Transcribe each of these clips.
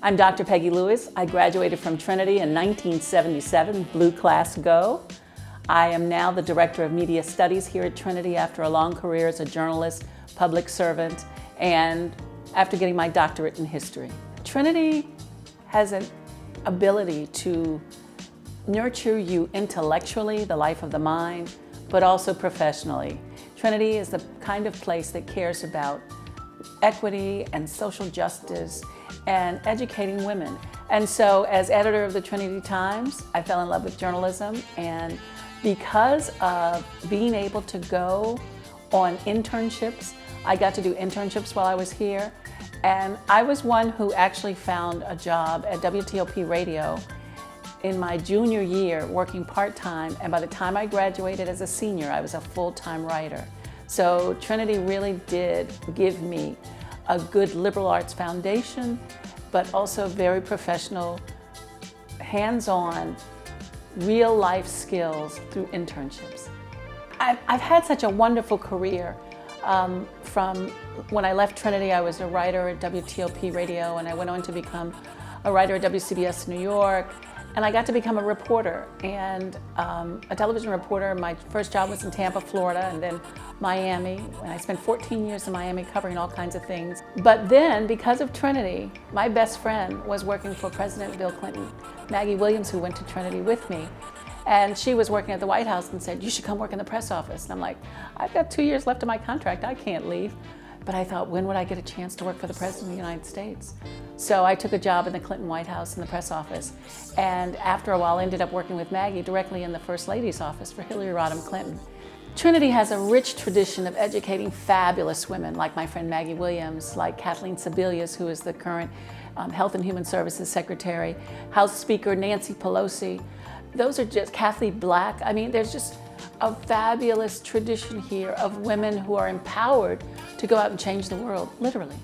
I'm Dr. Peggy Lewis. I graduated from Trinity in 1977, Blue Class Go. I am now the Director of Media Studies here at Trinity after a long career as a journalist, public servant, and after getting my doctorate in history. Trinity has an ability to nurture you intellectually, the life of the mind, but also professionally. Trinity is the kind of place that cares about equity and social justice and educating women. And so as editor of the Trinity Times, I fell in love with journalism, and because of being able to go on internships, I got to do internships while I was here, and I was one who actually found a job at WTOP Radio in my junior year working part-time, and by the time I graduated as a senior, I was a full-time writer. So Trinity really did give me a good liberal arts foundation, but also very professional, hands-on, real-life skills through internships. I've had such a wonderful career. From when I left Trinity, I was a writer at WTOP Radio, and I went on to become a writer at WCBS New York, and I got to become a reporter, and a television reporter. My first job was in Tampa, Florida, and then Miami, and I spent 14 years in Miami covering all kinds of things. But then, because of Trinity, my best friend was working for President Bill Clinton, Maggie Williams, who went to Trinity with me, and she was working at the White House and said, "You should come work in the press office." And I'm like, "I've got 2 years left of my contract, I can't leave." But I thought, when would I get a chance to work for the President of the United States? So I took a job in the Clinton White House in the press office, and after a while ended up working with Maggie directly in the First Lady's office for Hillary Rodham Clinton. Trinity has a rich tradition of educating fabulous women like my friend Maggie Williams, like Kathleen Sebelius, who is the current Health and Human Services Secretary, House Speaker Nancy Pelosi. Those are just, Kathy Black. I mean, there's just a fabulous tradition here of women who are empowered to go out and change the world, literally.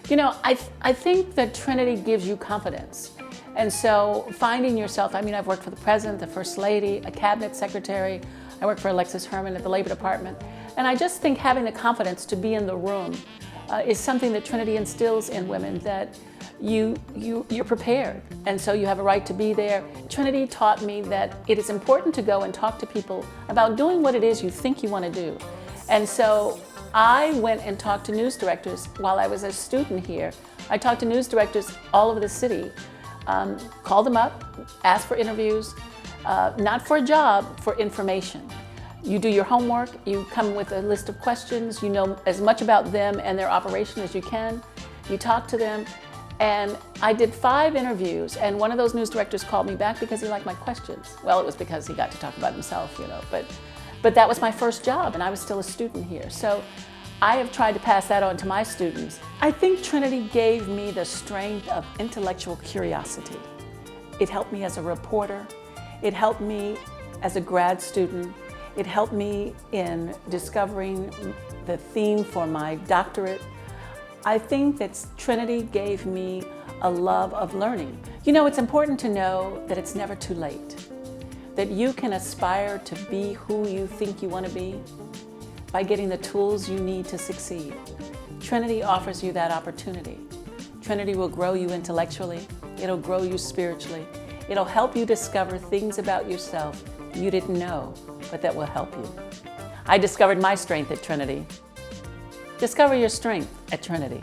You know, I think that Trinity gives you confidence. And so finding yourself, I mean, I've worked for the President, the First Lady, a Cabinet Secretary. I worked for Alexis Herman at the Labor Department. And I just think having the confidence to be in the room is something that Trinity instills in women, that you're prepared, and so you have a right to be there. Trinity taught me that it is important to go and talk to people about doing what it is you think you want to do. And so I went and talked to news directors while I was a student here. I talked to news directors all over the city, called them up, asked for interviews, not for a job, for information. You do your homework, you come with a list of questions, you know as much about them and their operation as you can, you talk to them. And I did 5 interviews, and one of those news directors called me back because he liked my questions. Well, it was because he got to talk about himself, you know, but that was my first job, and I was still a student here. So I have tried to pass that on to my students. I think Trinity gave me the strength of intellectual curiosity. It helped me as a reporter. It helped me as a grad student. It helped me in discovering the theme for my doctorate. I think that Trinity gave me a love of learning. You know, it's important to know that it's never too late, that you can aspire to be who you think you want to be by getting the tools you need to succeed. Trinity offers you that opportunity. Trinity will grow you intellectually, it'll grow you spiritually, it'll help you discover things about yourself you didn't know, but that will help you. I discovered my strength at Trinity. Discover your strength at Trinity.